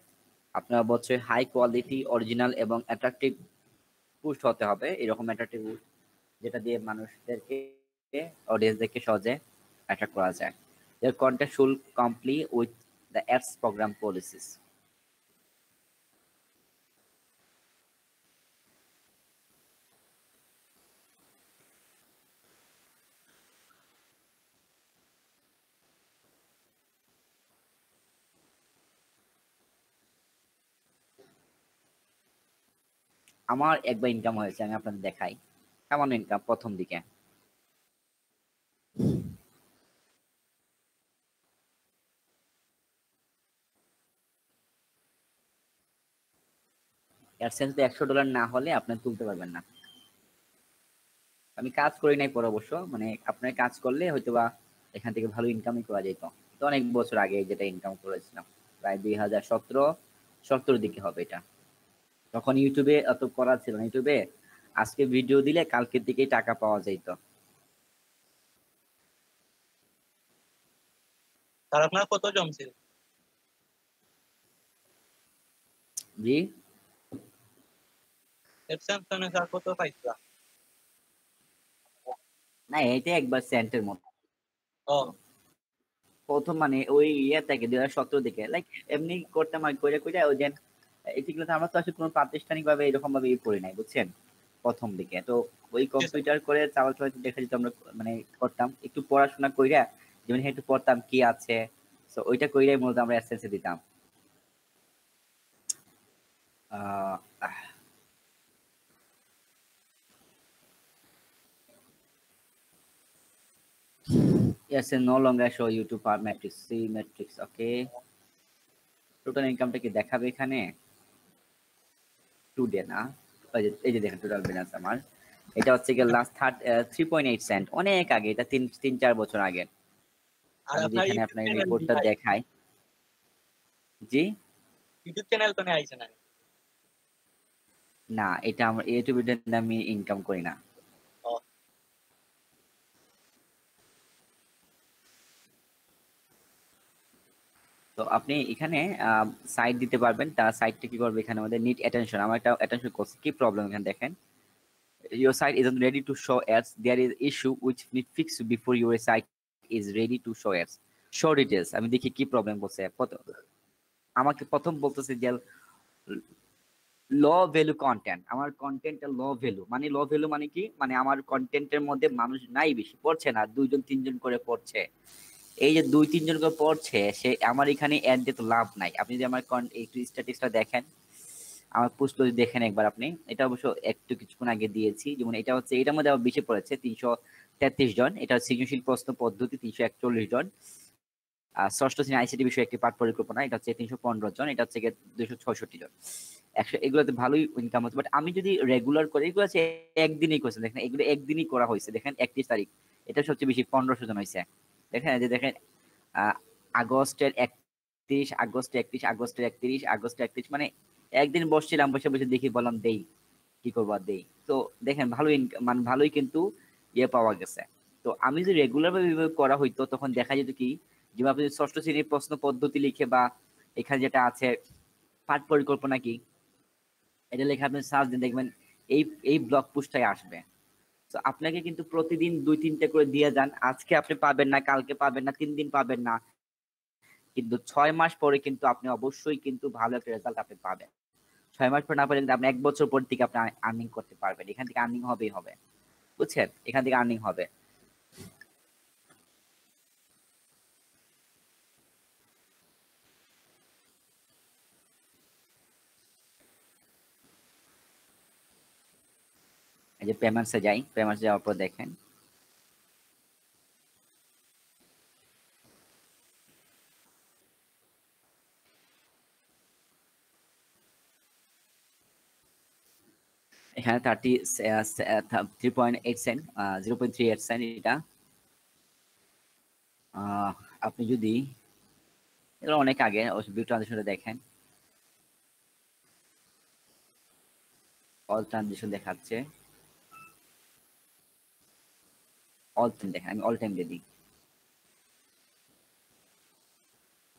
আপনার অবশ্যই হাই কোয়ালিটি অরিজিনাল এবং অ্যাট্রাকটিভ পোস্ট হতে হবে, এরকম অ্যাট্রাকটিভ যেটা দিয়ে মানুষদেরকে অডিয়েন্সদেরকে সহজে অ্যাট্রাক্ট করা যায়। Your content should comply with the ads program policies. আমার একবার ইনকাম হয়েছে, আমি আপনাদের দেখাই কেমন ইনকাম। প্রথম দিকে অ্যাডসেন্সে $100 না হলে আপনি তুলতে পারবেন না। আমি কাজ করি নাই পরে অবশ্য, মানে আপনার কাজ করলে হয়তোবা এখান থেকে ভালো ইনকামই করা যেত। তো অনেক বছর আগে যেটা ইনকাম করেছিলাম, প্রায় 2017 দিকে হবে এটা। তখন ইউটিউবে অত করা ছিল না, ইউটিউবে আজকে ভিডিও দিলে কালকের দিকেই টাকা পাওয়া যেত। স্যার আপনার কত জমছে? জি এডসেন্স স্যার কত পাইছা? না, এটা একবার সেন্টের মতো ও প্রথম, মানে ওই ইয়ে থেকে 2017 দিকে লাইক এমনি করতাম আর কইরা কইরা ওই যে এগুলো তো আমরা তো আসলে কোনো প্রাতিষ্ঠানিক ভাবে এরকম ভাবে ই করি নাই বুঝছেন। প্রথম দিকে তো ওই কম্পিউটার করে চালাতে দেখা যেত আমরা, মানে করতাম একটু পড়াশোনা কইরা, যেমন একটু পড়তাম কি আছে, তো ওইটা কইরাই মূলত আমরা এসএসসি দিতাম। আহ yes and no longer show YouTube matrix, see matrix, okay. Total ইনকামটা কি দেখাবে এখানে? টুডে না, এই যে দেখেন টোটাল ব্যালেন্স আমার, এটা হচ্ছে গিয়ে লাস্ট 3.8 সেন্ট, অনেক আগে, এটা 3-4 বছর আগে। আর আমি আপনার যেখানে ইউটিউব আপনার চ্যানেল রিপোর্টটা দেখাই। জি ইউটিউব চ্যানেল তো নেই আইছে না? না, এটা আমার ইউটিউবে আমি ইনকাম করি না। ও তো আপনি এখানে সাইট দিতে পারবেন, তার সাইটটা কি করবে, এখানে আমাদের নিড অ্যাটেনশন, আমার একটা অ্যাটেনশন করছে, কি প্রবলেম এখানে দেখেন, your site isn't ready to show ads, there is issue which need fixed before your site is ready to show ads, show details। আমি দেখি কি প্রবলেম বলছে। আমাকে প্রথম বলতেছে যে লো ভ্যালু কন্টেন্ট, আমার কন্টেন্টটা লো ভ্যালু, মানে লো ভ্যালু মানে কি, মানে আমার কন্টেন্টের মধ্যে মানুষ নাই, বেশি পড়ছে না, 2-3 জন করে পড়ছে। এই যে 2-3 জন করে পড়ছে, সে আমার এখানে অ্যাড দিয়ে তো লাভ নাই। আপনি যদি আমার একটু স্ট্যাটিস্টিক্সটা দেখেন, আমার পোস্ট যদি দেখেন একবার আপনি, এটা অবশ্য একটু কিছুক্ষণ আগে দিয়েছি, যেমন এটা হচ্ছে, এটার মধ্যে আবার বেশি পড়েছে 333 জন, এটা সৃজনশীল প্রশ্ন পদ্ধতি 341 জন, ষষ্ঠ শ্রেণী আইসিটি বিষয়ে একটি পাঠ পরিকল্পনা, এটা হচ্ছে 315 জন, এটা হচ্ছে 266 জন। 100 এগুলোতে ভালোই ইনকাম হচ্ছে। বাট আমি যদি রেগুলার করি, এগুলো আছে একদিনই করছে, দেখেন এগুলো একদিনই করা হয়েছে, দেখেন 31 তারিখ, এটা সবচেয়ে বেশি 1500 জন হয়েছে। দেখেন এই যে দেখেন আগস্টের 31, আগস্টের 31, আগস্টের 31, আগস্টের 31, মানে একদিন বসছিলাম, বসে বসে দেখি, বললাম দেই, কি করবো আর দেই। তো দেখেন ভালোই মানে ভালোই কিন্তু ইয়ে পাওয়া গেছে। তো আমি যদি রেগুলার ভাবে এভাবে করা হইতো, তখন দেখা যেত কি, যেভাবে আপনি ষষ্ঠ শ্রেণীর প্রশ্ন পদ্ধতি লিখে বা এখানে যেটা আছে পাঠ পরিকল্পনা কি, এটা লেখা আপনি সার্চ দিন, দেখবেন এই এই ব্লগ পোস্টটাই আসবে। তো আপনাকে কিন্তু প্রতিদিন 2-3টে করে দিয়ে যান, আজকে আপনি পাবেন না, কালকে পাবেন না, 3 দিন পাবেন না, কিন্তু 6 মাস পরে কিন্তু আপনি অবশ্যই কিন্তু ভালো একটা রেজাল্ট আপনি পাবেন। 6 মাস পর না পারলে কিন্তু আপনি 1 বছর পর থেকে আপনি আর্নিং করতে পারবেন, এখান থেকে আর্নিং হবেই হবে, বুঝছেন, এখান থেকে আর্নিং হবে। এই যে পেমেন্টসে যাই, পেমেন্টস যাওয়ার পর দেখেন এখানে 3.8 সেন্ট, 0.38 সেন্ট এটা। আপনি যদি এগুলো অনেক আগে ভিউ ট্রানজেকশনটা দেখেন, অল ট্রানজেকশন দেখাচ্ছে, অল টাইম দেখেন, আমি অল টাইম দিয়ে দিই,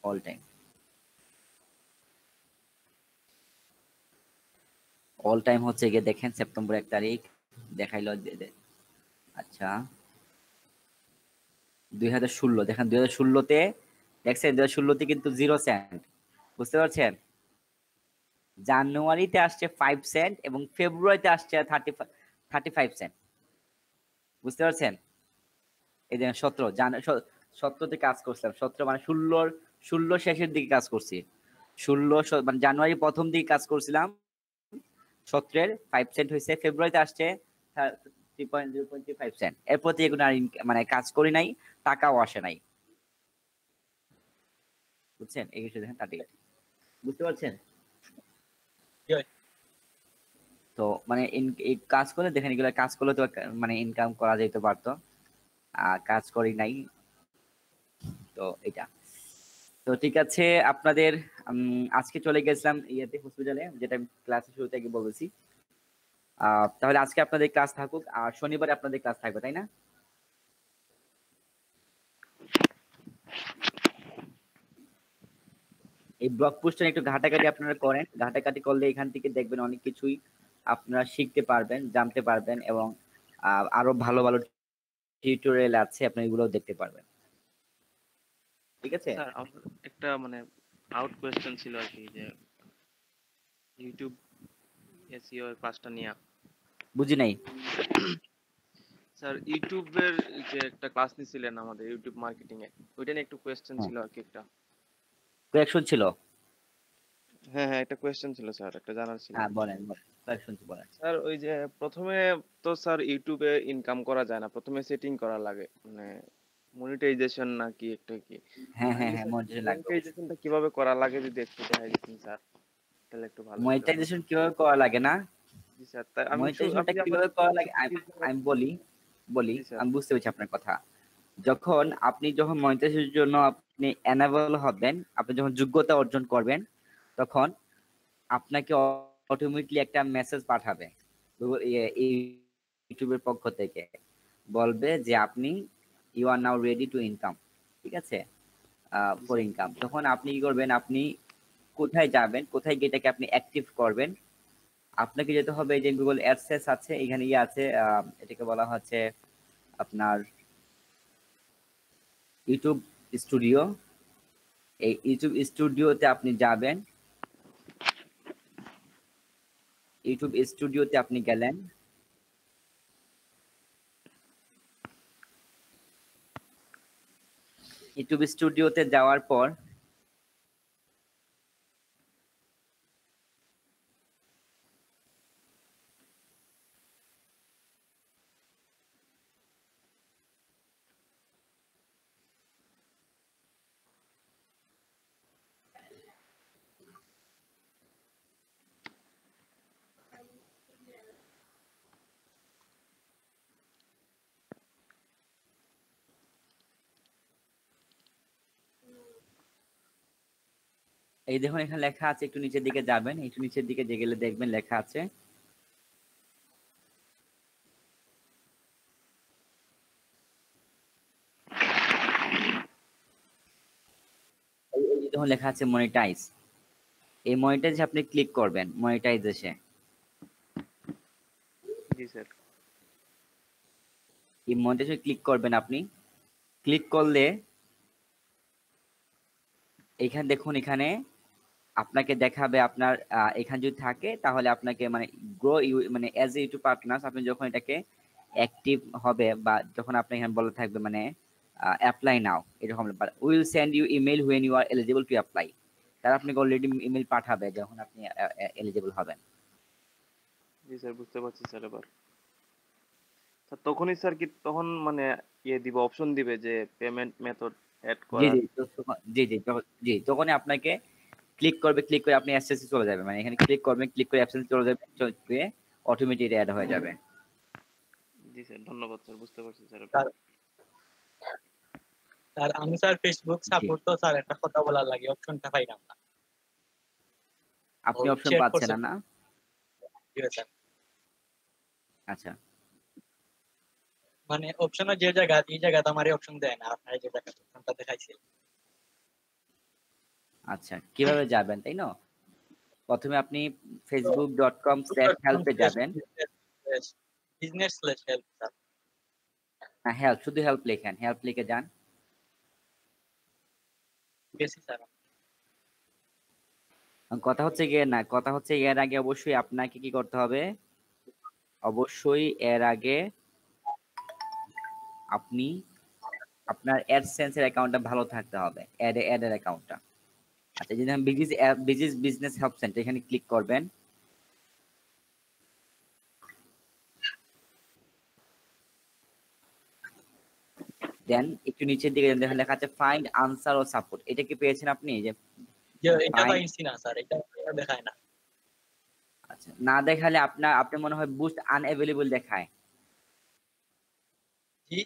অল টাইম, অল টাইম হচ্ছে গিয়ে দেখেন সেপ্টেম্বর 1 তারিখ দেখাইলো। আচ্ছা 2016 দেখেন 2016-তে দেখছেন 2016-তে কিন্তু 0 সেন্ট, বুঝতে পারছেন? জানুয়ারিতে আসছে 5 সেন্ট এবং ফেব্রুয়ারিতে আসছে 35 সেন্ট, বুঝতে পারছেন? এই যে 17তে কাজ করছিলাম, 17 মানে 16 শেষের দিকে কাজ করছি, 16 মানে জানুয়ারি প্রথম দিকে কাজ করছিলাম, 17-এর 5 সেন্ট হয়েছে, ফেব্রুয়ারিতে আসছে 3.0.5 সেন্ট। এরপর থেকে কোনো আর মানে কাজ করি নাই, টাকাও আসে নাই, বুঝছেন? এই হিসেবে দেখেন টাকা, বুঝতে পারছেন? জি ভাই। তো মানে এই কাজ করলে দেখেন, এগুলো কাজ করলে তো মানে ইনকাম করা যেতে পারতো, কাজ করি নাই, তো এটা। তো ঠিক আছে আপনাদের, আজকে চলে গেছিলাম ইয়েতে হসপিটালে, যেটা আমি ক্লাসের শুরু থেকে বলেছি। তাহলে আজকে আপনাদের ক্লাস থাকুক, আর শনিবারে আপনাদের ক্লাস থাকবে, তাই না? এই ব্লগ পোস্টটা একটু ঘাটাঘাটি আপনারা করেন, ঘাটাঘাটি করলে এখান থেকে দেখবেন অনেক কিছুই আপনারা শিখতে পারবেন, জানতে পারবেন, এবং আরো ভালো ভালো টিউটোরিয়াল আছে, আপনি এগুলো দেখতে পারবেন, ঠিক আছে? স্যার আমার একটা মানে আউট কোয়েশ্চেন ছিল আর কি, যে ইউটিউব এসইও এর ক্লাসটা নিয়ে। বুঝি নাই। স্যার ইউটিউবের যে একটা ক্লাস নিছিলেন আমাদের ইউটিউব মার্কেটিং এ, ওইটা নিয়ে একটু কোয়েশ্চেন হ্যাঁ, ছিল আর কি একটা। কোয়েকশন ছিল। হ্যাঁ হ্যাঁ, একটা কোয়েশ্চেন ছিল স্যার, একটা জানার ছিল। হ্যাঁ বলেন, কোয়েকশন বলেন। স্যার ওই যে প্রথমে তো স্যার ইউটিউবে ইনকাম করা যায় না, প্রথমে সেটিং করা লাগে, মানে মনিটাইজেশন নাকি একটা কি। হ্যাঁ হ্যাঁ কাইন্ডলি হ্যাঁ, স্যার মনিটাইজেশন লাগবে অবশ্যই। মনিটাইজেশনটা কিভাবে করা লাগে যদি একটু দেখাই দিতেন স্যার, তাহলে একটু ভালো হতো। মনিটাইজেশন কিভাবে করা লাগে না, জি স্যার, তাই মনিটাইজেশনটা আপনি কিভাবে আমাকে করা লাগে কিছু আমি বলি বলি জি স্যার। আমি বুঝতে পেরেছি আপনার কথা। যখন মনিটাইজেশনের জন্য আপনি এনাবল হবেন, আপনি যখন যোগ্যতা অর্জন করবেন, তখন আপনাকে অটোমেটিকলি একটা মেসেজ পাঠাবে এই ইউটিউবের পক্ষ থেকে, বলবে যে আপনি you are now ready to income, ঠিক আছে, জি ফর স্যার। ইনকাম। তখন আপনি কি করবেন, আপনি কোথায় যাবেন, কোথায় গিয়ে এটাকে আপনি অ্যাক্টিভ করবেন? আপনাকে যেতে হবে, এই যে গুগল অ্যাডসেন্স আছে, এখানে ইয়ে আছে, এটাকে বলা হচ্ছে আপনার ইউটিউব স্টুডিও। এই ইউটিউব স্টুডিওতে আপনি যাবেন, ইউটিউব স্টুডিওতে আপনি গেলেন, ইউটিউব স্টুডিওতে যাওয়ার পর এই দেখুন এখানে লেখা আছে, একটু নিচের দিকে যাবেন, একটু নিচের দিকে যে গেলে দেখবেন লেখা আছে এই যে দেখুন লেখা আছে মনিটাইজ। এই মনিটাইজে আপনি ক্লিক করবেন, মনিটাইজেশন। জি স্যার। এই মনিটাইজে ক্লিক করবেন, আপনি ক্লিক করলে এখানে দেখুন, এখানে আপনাকে দেখাবে আপনার এখানে যদি থাকে তাহলে আপনাকে মানে গ্রো মানে অ্যাজ এ ইউটিউব পার্টনার, আপনি যখন এটাকে অ্যাক্টিভ হবে বা যখন আপনি এখানে বলা থাকবে মানে অ্যাপ্লাই নাও এরকম, will send you email when you are eligible to apply, তার আপনাকে অলরেডি ইমেল পাঠাবে যখন আপনি এলিজিবল হবেন। জি স্যার, বুঝতে পারছি স্যার এবার। স্যার তখনই স্যার কি তখন মানে ইয়ে দিবে, অপশন দিবে যে পেমেন্ট মেথড অ্যাড জি করার। জি জি জি জি, তখনই আপনাকে ক্লিক করবে, ক্লিক করে আপনি অ্যাপসে চলে যাবে, মানে এখানে ক্লিক করবেন, ক্লিক করে অ্যাপসে চলে যাবে, অটোমেটিক অ্যাড হয়ে যাবে। জি স্যার, ধন্যবাদ স্যার, বুঝতে পারছি স্যার এবার। স্যার স্যার আমি স্যার ফেসবুক জি, সাপোর্ট তো স্যার একটা কথা বলার লাগে অপশনটা পাইলাম না। ও আপনি অপশন শেয়ার পাচ্ছেন করছে না, না? ঠিক আছে স্যার। আচ্ছা, মানে অপশন যে জায়গা এই জায়গাতে আমারই অপশন দেয় না, আপনার যে জায়গাতে অপশনটা দেখাইছিল। আচ্ছা, কিভাবে যাবেন তাই না? প্রথমে আপনি facebook.com/help এ যাবেন। business/help sir. না, হেল্প, শুধু হেল্প লেখেন, হেল্প লিখে যান। গেছি স্যার। কথা হচ্ছে গিয়ে না, কথা হচ্ছে এর আগে অবশ্যই আপনাকে কি করতে হবে? অবশ্যই এর আগে আপনি আপনার AdSense এর অ্যাকাউন্টটা ভালো থাকতে হবে। অ্যাডের অ্যাকাউন্টটা। আচ্ছা, যদি আমি বিজনেস হেল্প সেন্টার এখানে ক্লিক করবেন। দেন একটু নিচের দিকে দেখেন লেখা আছে ফাইন্ড আনসার ও সাপোর্ট। এটা কি পেয়েছেন আপনি? যে যে এটা ফাইন্ড, পাইছি না স্যার, এটা দেখায় না। আচ্ছা, না দেখালে আপনার মনে হয় বুস্ট আনএভেলেবল দেখায়। জি,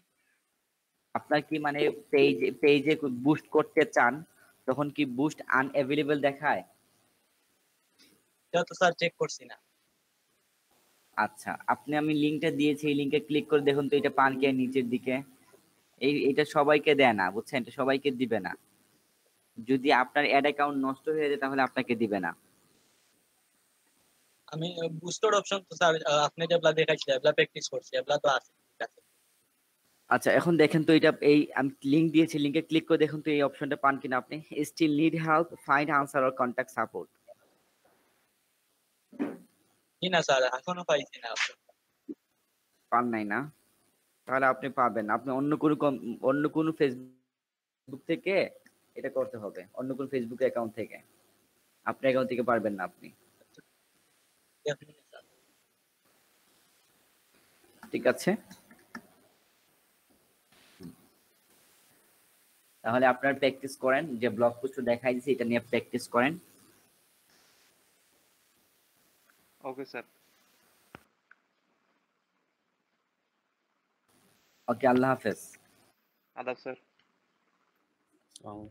আপনার কি মানে পেজে বুস্ট করতে চান তখন কি বুস্ট আনএভেলেবল দেখায়? এটা তো স্যার চেক করছি না। আচ্ছা, আমি লিংকটা দিয়েছি, এই লিংকে ক্লিক করে দেখুন তো এটা পান কি নিচের দিকে। এটা সবাইকে দেয় না, বুঝছেন? এটা সবাইকে দিবে না। যদি আপনার অ্যাড অ্যাকাউন্ট নষ্ট হয়ে যায় তাহলে আপনাকে দিবে না। আমি বুস্টার অপশন তো স্যার আপনি যেগুলা দেখাইছে এগুলা প্র্যাকটিস করছি, এগুলা তো আছে, ঠিক আছে। আচ্ছা, এখন দেখেন তো এটা, এই আমি লিংক দিয়েছি, লিংকে ক্লিক করে দেখুন তো এই অপশনটা পান কিনা আপনি। Still need help, find answer or contact support. জি না স্যার, এখনো পাইছি না option। পান নাই না? তাহলে আপনি পাবেন। আপনি অন্য কোনো ফেসবুক থেকে এটা করতে হবে, অন্য কোনো ফেসবুক অ্যাকাউন্ট থেকে। আপনার অ্যাকাউন্ট থেকে পারবেন না আপনি। Definitely, sir. ঠিক আছে, তাহলে আপনার প্র্যাকটিস করেন, যে ব্লগ পোস্ট দেখাই দিয়েছি এটা নিয়ে প্র্যাকটিস করেন। Okay sir. ওকে, আল্লাহ হাফেজ। আদাব স্যার। আসসালামু